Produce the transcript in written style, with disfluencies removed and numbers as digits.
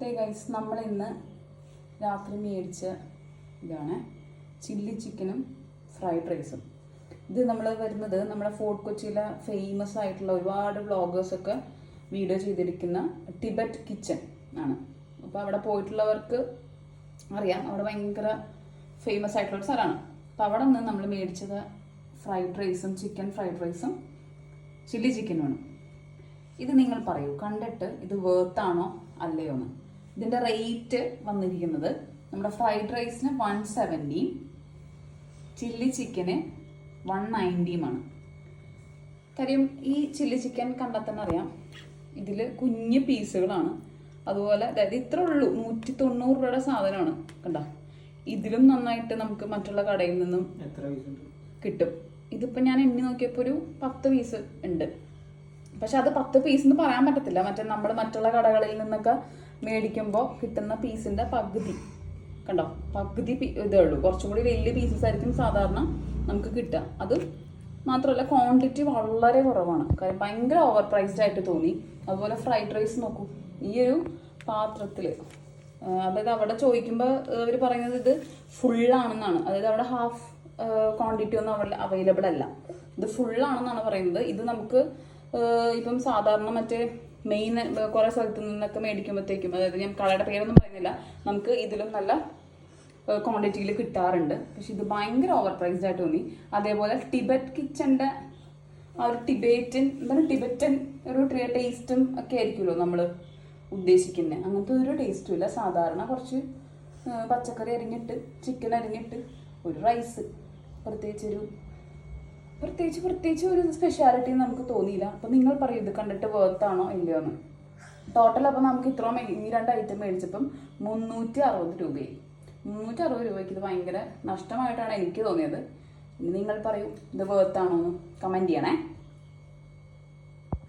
ദേ guys, നമ്മൾ ഇന്ന് രാത്രി മേടിച്ച ഇതാണ് ചില്ലി ചിക്കനും ഫ്രൈഡ് റൈസും. ഇത് നമ്മൾ വരുന്നത് നമ്മുടെ ഫോർട്ട് കൊച്ചിയിലെ ഫേമസ് ആയിട്ടുള്ള ഒരുപാട് വ്ളോഗേഴ്സൊക്കെ വീഡിയോ ചെയ്തിരിക്കുന്ന ടിബറ്റ് കിച്ചൺ ആണ്. അപ്പോൾ അവിടെ പോയിട്ടുള്ളവർക്ക് അറിയാം, അവിടെ ഭയങ്കര ഫേമസ് ആയിട്ടുള്ള ഒരു സ്ഥലമാണ്. അപ്പോൾ അവിടെ നിന്ന് നമ്മൾ മേടിച്ചത് ഫ്രൈഡ് റൈസും ചിക്കൻ ഫ്രൈഡ് റൈസും ചില്ലി ചിക്കനുമാണ്. ഇത് നിങ്ങൾ പറയൂ, കണ്ടിട്ട് ഇത് വേർത്താണോ അല്ലയോ എന്ന്. ഇതിൻ്റെ റേറ്റ് വന്നിരിക്കുന്നത് നമ്മുടെ ഫ്രൈഡ് റൈസിന് 170, ചില്ലി ചിക്കന് 190 കാര്യം ഈ ചില്ലി ചിക്കൻ കണ്ടാൽ തന്നെ അറിയാം, ഇതിൽ കുഞ്ഞ് പീസുകളാണ്. അതുപോലെ അതായത് ഇത്ര ഉള്ളൂ, 190 രൂപയുടെ സാധനമാണ്. കണ്ടോ, ഇതിലും നന്നായിട്ട് നമുക്ക് മറ്റുള്ള കടയിൽ നിന്നും കിട്ടും. ഇതിപ്പോൾ ഞാൻ എണ്ണി നോക്കിയപ്പോൾ ഒരു 10 പീസ് ഉണ്ട്. പക്ഷെ അത് 10 പീസ് എന്ന് പറയാൻ പറ്റത്തില്ല. നമ്മൾ മറ്റുള്ള കടകളിൽ നിന്നൊക്കെ മേടിക്കുമ്പോൾ കിട്ടുന്ന പീസിന്റെ പകുതി കണ്ടോ, പകുതി ഇതേ ഉള്ളൂ. കുറച്ചും കൂടി വലിയ പീസസ് ആയിരിക്കും സാധാരണ നമുക്ക് കിട്ടുക. അത് മാത്രമല്ല ക്വാണ്ടിറ്റി വളരെ കുറവാണ്. കാര്യം ഭയങ്കര ഓവർ പ്രൈസ്ഡ് ആയിട്ട് തോന്നി. അതുപോലെ ഫ്രൈഡ് റൈസ് നോക്കൂ, ഈ ഒരു പാത്രത്തിൽ, അതായത് അവിടെ ചോദിക്കുമ്പോൾ അവർ പറയുന്നത് ഇത് ഫുള്ളാണെന്നാണ്. അതായത് അവിടെ ഹാഫ് ക്വാണ്ടിറ്റി ഒന്നും അവിടെ അവൈലബിൾ അല്ല, ഇത് ഫുള്ളാണെന്നാണ് പറയുന്നത്. ഇത് നമുക്ക് ഇപ്പം സാധാരണ മറ്റേ മെയിൻ കുറേ സ്ഥലത്തു നിന്നൊക്കെ മേടിക്കുമ്പോഴത്തേക്കും, അതായത് ഞാൻ കടയുടെ പേരൊന്നും പറയുന്നില്ല, നമുക്ക് ഇതിലും നല്ല ക്വാണ്ടിറ്റിയിൽ കിട്ടാറുണ്ട്. പക്ഷെ ഇത് ഭയങ്കര ഓവർ പ്രൈസ്ഡ് ആയിട്ട് തോന്നി. അതേപോലെ ടിബറ്റ് കിച്ചൻ്റെ ആ ഒരു ടിബറ്റൻ ഒരു ടേസ്റ്റും ഒക്കെ ആയിരിക്കുമല്ലോ നമ്മൾ ഉദ്ദേശിക്കുന്നത്. അങ്ങനത്തെ ഒരു ടേസ്റ്റും ഇല്ല. സാധാരണ കുറച്ച് പച്ചക്കറി അരിഞ്ഞിട്ട്, ചിക്കൻ അരിഞ്ഞിട്ട്, ഒരു റൈസ്, പ്രത്യേകിച്ച് ഒരു സ്പെഷ്യാലിറ്റി നമുക്ക് തോന്നിയില്ല. അപ്പം നിങ്ങൾ പറയും ഇത് കണ്ടിട്ട് വേർത്താണോ ഇല്ലയോ എന്ന്. ടോട്ടൽ അപ്പം നമുക്ക് ഈ 2 ഐറ്റം മേടിച്ചപ്പം 360 രൂപയായി. 360 രൂപയ്ക്ക് ഇത് ഭയങ്കര നഷ്ടമായിട്ടാണ് എനിക്ക് തോന്നിയത്. ഇനി നിങ്ങൾ പറയൂ ഇത് വേർത്താണോ എന്ന് കമൻറ്റ് ചെയ്യണേ.